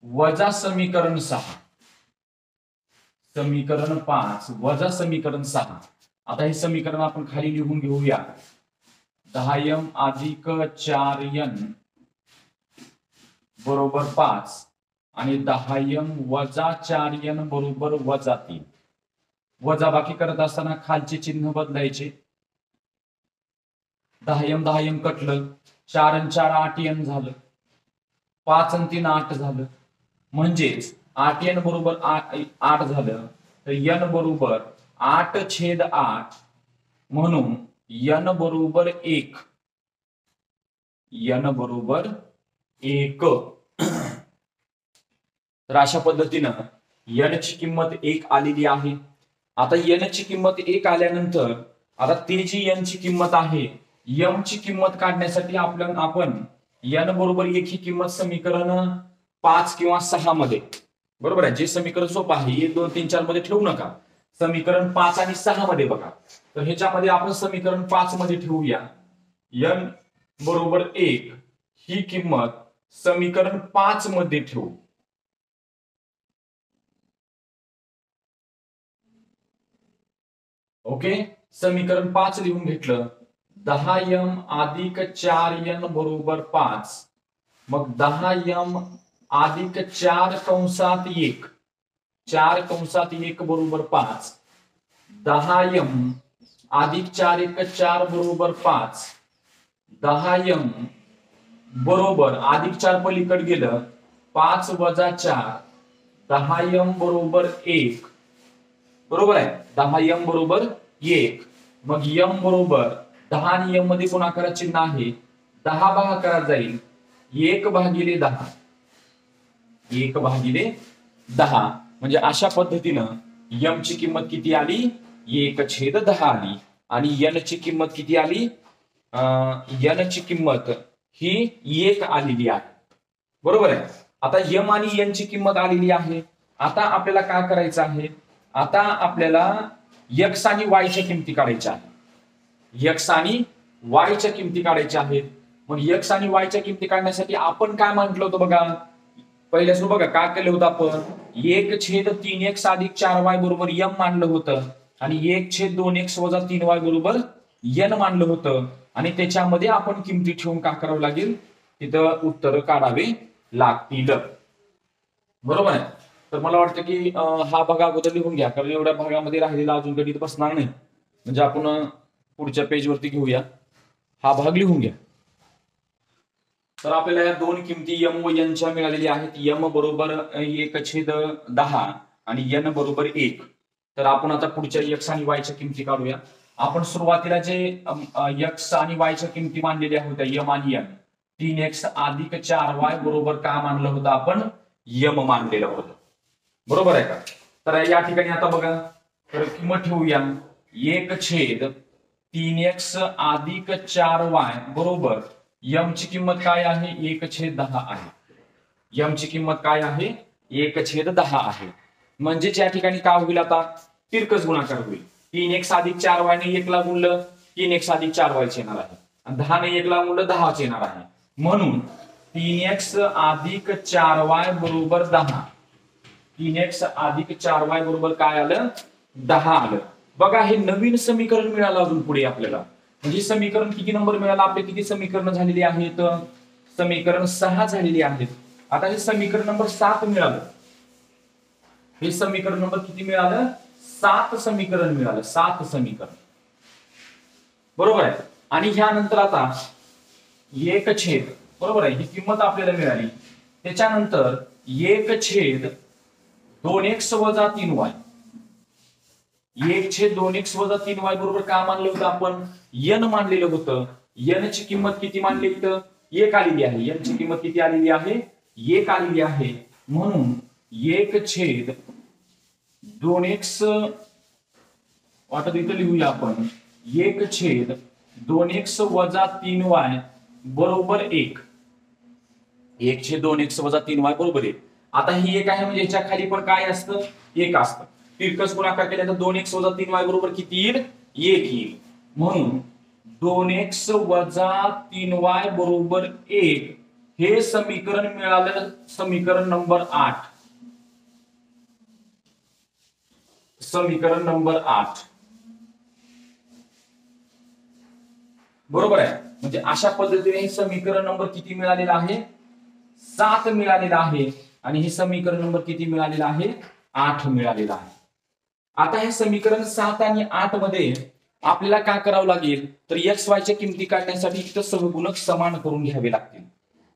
वजा समीकरण 6. समीकरण 5 वजा समीकरण 6. आता हे समीकरण आपण खाली लिहून घेऊया. 10m अधिक 4n बरोबर 5 आणि 10m वजा 4n बरोबर वजा 3. वजाबाकी करत असताना खालचे चिन्ह बदलायचे. 10m 10m कटलं, 4 आणि 4 8n झालं, 5 आणि 3 8 झालं. म्हणजेच 8n बरोबर 8 झालं. तर n बरोबर 8/8 म्हणून n बरोबर 1. n बरोबर 1. तर अशा पद्धतीनं n ची किंमत 1 आलेली आहे. आता n ची किंमत 1 आल्यानंतर आता ती जी n ची किंमत आहे, m ची किंमत काढण्यासाठी आपण n बरोबर 1 ही किंमत समीकरण 5 किंवा 6 मध्ये, बरोबर आहे, जे समीकरण सोपं आहे 1 2 3 4 मध्ये ठेवू नका. समीकरण 5 आणि 6 मध्ये बघा. तर ह्याच्यामध्ये आपण समीकरण 5 मध्ये ठेवूया. n बरोबर 1 ही किंमत समीकरण 5 मध्ये ठेवू. ओके, समीकरण 5 लिहून घेतलं. 10m अधिक 4n बरोबर 5. मग 10m अधिक 4 कंसात 1, 4 कंसात 1 बरोबर 5. 10m अधिक 4 1 4 बरोबर 5. 10m बरोबर अधिक 4 पलीकडे गेलं 5 वजा 4 10m बरोबर 1, बरोबर आहे. 10m बरोबर 1. मग m बरोबर 10 आणि m मध्ये गुणाकाराचे चिन्ह आहे, 10 भागाकारात जाईल 1/10, 1/10. म्हणजे अशा पद्धतीनं m ची किंमत किती आली, 1/10 आली. आणि n ची किंमत किती आली, n ची किंमत ही 1 आलेली आहे, बरोबर आहे. आता m आणि n ची किंमत आलेली आहे. आता आपल्याला काय करायचं आहे, आता आपल्याला x आणि y च्या किमती काढायच्या आहेत. x आणि y च्या किमती काढायच्या आहेत. मग x आणि y च्या किमती काढण्यासाठी आपण काय म्हटलं होतं बघा, पहिल्या सुरू बघा काय केलं होतं आपण, 1/3x अधिक 4y बरोबर m मानलं होतं आणि 1/2x वजा 3y बरोबर n मानलं होतं. आणि त्याच्यामध्ये आपण किमती ठेवून काय करावं लागेल, तिथं उत्तर काढावे लागतील, बरोबर आहे. तर मला वाटतं की हा भाग अगोदर लिहून घ्या, कारण एवढ्या भागामध्ये राहिलेला अजून गणित बसणार नाही. म्हणजे आपण पुढच्या पेजवरती घेऊया, हा भाग लिहून घ्या. तर आपल्याला या दोन किमती m व n च्या मिळालेल्या आहेत. m बरोबर 1/10 आणि n बरोबर 1. तर आपण आता पुढच्या x आणि y च्या किमती काढूया. आपण सुरुवातीला जे x आणि y च्या किमती मानलेल्या होत्या m आणि n, 3x अधिक 4y बरोबर काय मानलं होतं आपण, m मानलेलं होतं, बरोबर आहे का. तर या ठिकाणी आता बघा, तर किंमत ठेवूया 1/3x अधिक 4y बरोबर m ची किंमत काय आहे, 1/10 आहे. m ची किंमत काय आहे, 1/10 आहे. म्हणजे या ठिकाणी काय होईल, आता तिरकस गुणाकार होईल. 3x अधिक 4y ने 1 ला गुणलं 3x अधिक 4y येणार आहे, आणि 10 ने 1 ला गुणलं 10 येणार आहे. म्हणून 3x अधिक 4y बरोबर 10, 3x अधिक 4y बरोबर काय आलं, 10 आलं. बघा हे नवीन समीकरण मिळालं अजून पुढे आपल्याला. म्हणजे समीकरण किती नंबर मिळाला, आपले किती समीकरण झालेली आहेत, समीकरण 6 झालेली आहेत. आता हे समीकरण नंबर 7 मिळालं. हे समीकरण नंबर किती मिळालं, 7 समीकरण मिळालं, 7 समीकरण, बरोबर आहे. आणि ह्यानंतर आता 1/, बरोबर आहे, ही किंमत आपल्याला मिळाली. त्याच्यानंतर 1/2x वजा 3y, 1/2x वजा 3y बरोबर काय मानलं होतं आपण, n मानलेलं होतं. n ची किंमत किती मानली इथं, 1 आलेली आहे. n ची किंमत किती आलेली आहे, 1 आलेली आहे. म्हणून 1/2x वाटत इथं लिहूया आपण, 1/2x वजा 3y बरोबर 1, 1/2x वजा 3y बरोबर 1. आता ही 1 आहे म्हणजे याच्या खाली पण काय असतं, 1 असतं. तिरकस गुणाकार केल्यानंतर 2x वजा 3y बरोबर किती येईल, 1 येईल. म्हणून 2x वजा 3y बरोबर 1 हे समीकरण मिळालं, समीकरण नंबर 8, समीकरण नंबर 8, बरोबर आहे. म्हणजे अशा पद्धतीने हे समीकरण नंबर किती मिळालेलं आहे, 7 मिळालेलं आहे. आणि हे समीकरण नंबर किती मिळालेलं आहे, 8 मिळालेलं आहे. आता हे समीकरण 7 आणि 8 मध्ये आपल्याला काय करावं लागेल, तर x y च्या किमती काढण्यासाठी इथं सहगुणक समान करून घ्यावे लागतील.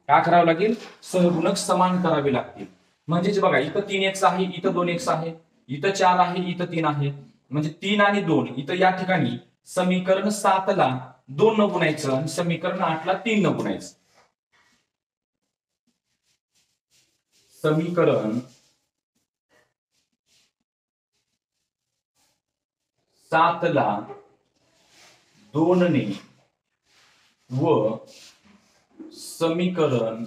काय करावं लागेल, सहगुणक समान करावे लागतील. म्हणजेच बघा इथं 3x आहे, इथं 2x आहे, इथं 4 आहे, इथं 3 आहे. म्हणजे 3 आणि 2 इथं या ठिकाणी समीकरण 7 ला 2 न गुणायचं आणि समीकरण 8 ला 3 न गुणायचं. समीकरण 7 ला 2 ने व समीकरण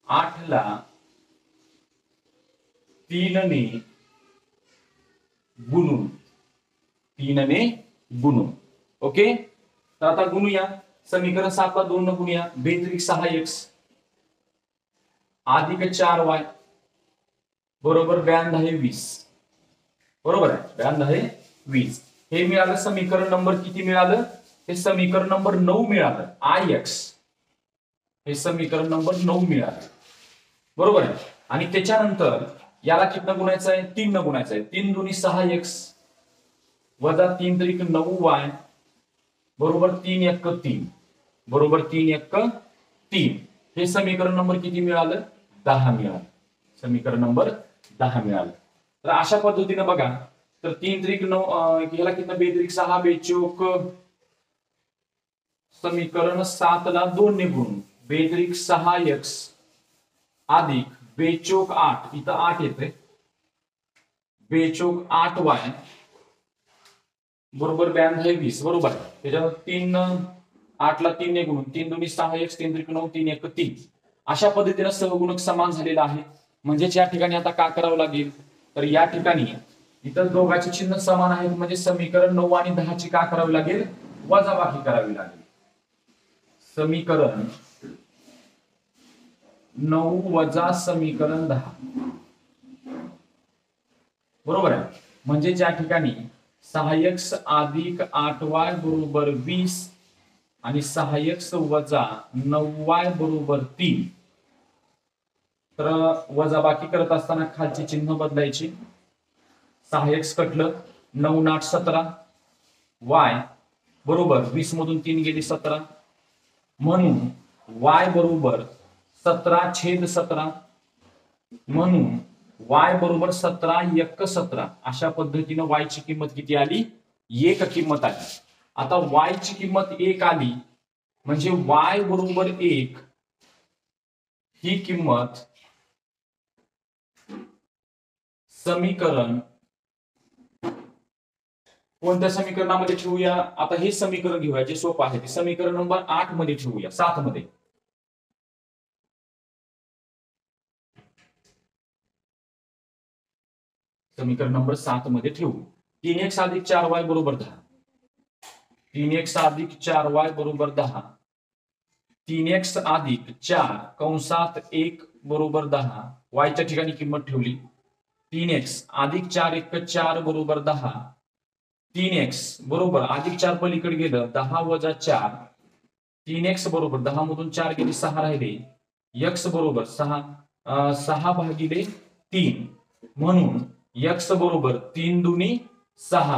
8 ला 3 ने गुणून, 3 ने गुणून. ओके, तर आता गुणूया. समीकरण 7 ला 2 न गुणूया, 2×6x अधिक 4y बरोबर 92, बरोबर आहे, 92. हे मिळालं समीकरण नंबर किती मिळालं, हे समीकरण नंबर 9 मिळालं, ix. हे समीकरण नंबर 9 मिळालं, बरोबर आहे. आणि त्याच्यानंतर याला किती गुणायचं आहे, 3 न गुणायचं आहे. 3 दुनी 6x वजा 3 त्रिक 9y बरोबर 3 1 3, बरोबर 3 1 3. हे समीकरण नंबर किती मिळालं? 10 मिळालं. समीकरण नंबर 10 मिळालं. तर अशा पद्धतीने बघा, तर 3 त्रिक 9 ह्याला किती, बेत्रिक 6, बेचोक समीकरण 7 ला 2 ने गुणून बेत्रिक 6x अधिक बेचोक 8, इथं 8 येते, बेचोक 8y बरोबर 92 20 बरोबर. त्याच्यावर 3 8 ला 3 ने गुणून 3 दोन्ही 6x 3 त्रिक 9 3 1 3. अशा पद्धतीने सहगुणक समान झालेला आहे. म्हणजेच या ठिकाणी आता काय करावं लागेल, तर या ठिकाणी इतर दोघांचे चिन्ह समान आहेत, म्हणजे समीकरण 9 आणि 10 ची काय करावी लागेल? वजाबाकी करावी लागेल. समीकरण 9 वजा समीकरण 10 बरोबर आहे. म्हणजे ज्या ठिकाणी 6x अधिक 8y बरोबर 20 आणि 6x वजा 9y बरोबर 3. तर वजाबाकी करत असताना खालची चिन्ह बदलायची. 6x कटलं, 9 8 17, y बरोबर 20 मधून 3 गेली 17, म्हणून y बरोबर 17/17, म्हणून y बरोबर 17 1 17. अशा पद्धतीने y ची किंमत किती आली? 1 किंमत आली. आता y ची किंमत 1 आली म्हणजे y बरोबर 1 ही किंमत समीकरण कोणत्या समीकरणामध्ये ठेवूया? आता हे समीकरण घेऊया जे सोपं आहे, ते समीकरण नंबर 8 मध्ये ठेवूया, 7 मध्ये. समीकरण नंबर 7 मध्ये ठेवू. 3x अधिक 4y बरोबर 10. 3x अधिक 4y बरोबर 10. 3x अधिक 4 कंसात 1 बरोबर 10. y च्या ठिकाणी किंमत ठेवली. 3x अधिक 4 1 4 बरोबर 10. 3x बरोबर अधिक 4 पलीकडे गेलं 10 वजा 4. 3x बरोबर 10 मधून 4 गेले 6 राहिले. x बरोबर 6 भागिले 3, म्हणून x बरोबर 3 दुनी 6.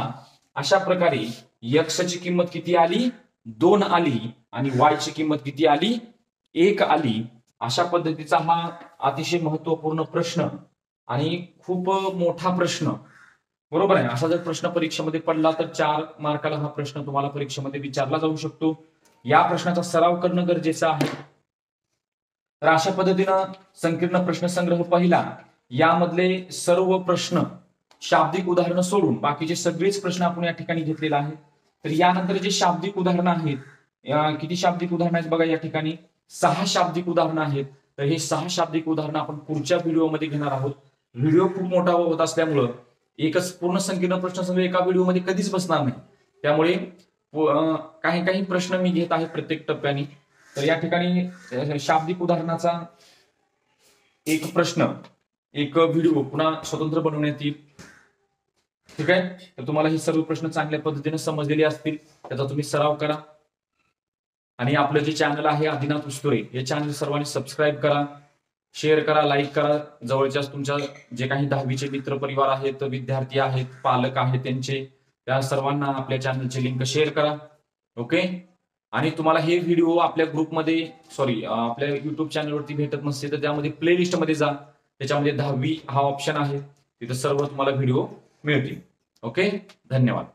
अशा प्रकारे x ची किंमत किती आली? 2 आली आणि y ची किंमत किती आली? 1 आली. अशा पद्धतीचा हा अतिशय महत्वपूर्ण प्रश्न आणि खूप मोठा प्रश्न बरोबर आहे. असा जर प्रश्न परीक्षेमध्ये पडला तर 4 मार्काला हा प्रश्न तुम्हाला परीक्षेमध्ये विचारला जाऊ शकतो. या प्रश्नाचा सराव करणं गरजेचं आहे. तर अशा पद्धतीनं संकीर्ण प्रश्न संग्रह पहिला, यामधले सर्व प्रश्न शाब्दिक उदाहरणं सोडून बाकीचे सगळेच प्रश्न आपण या ठिकाणी घेतलेला आहे. तर यानंतर जे शाब्दिक उदाहरणं आहेत, किती शाब्दिक उदाहरणं आहेत बघा, या ठिकाणी 6 शाब्दिक उदाहरणं आहेत. तर हे 6 शाब्दिक उदाहरणं आपण पुढच्या व्हिडिओमध्ये घेणार आहोत. व्हिडिओ खूप मोठा होत असल्यामुळं एकच पूर्ण संकीर्ण प्रश्नसंग्रह एका व्हिडिओमध्ये कधीच बसणार नाही. त्यामुळे काही काही प्रश्न मी घेत आहे प्रत्येक टप्प्याने. तर या ठिकाणी शाब्दिक उदाहरणाचा एक प्रश्न, एक व्हिडिओ पुन्हा स्वतंत्र बनवण्यात येईल. ठीक आहे. तर तुम्हाला हे सर्व प्रश्न चांगल्या पद्धतीने समजलेले असतील, त्याचा तुम्ही सराव करा. आणि आपलं जे चॅनल आहे आदिनाथ उस्तुरे, हे चॅनल सर्वांनी सबस्क्राईब करा, शेअर करा, लाईक करा. जवळच्याच तुमच्या जे काही 10वीचे मित्र परिवार आहेत, विद्यार्थी आहेत, पालक आहेत, त्यांचे त्या सर्वांना आपल्या चॅनलची लिंक शेअर करा. ओके. आणि तुम्हाला हे व्हिडिओ आपल्या ग्रुपमध्ये आपल्या युट्यूब चॅनलवरती भेटत नसते तर त्यामध्ये प्लेलिस्ट मध्ये जा, त्याच्यामध्ये 10वी हा ऑप्शन आहे, तिथे सर्व तुम्हाला व्हिडिओ मिळतील. ओके. धन्यवाद.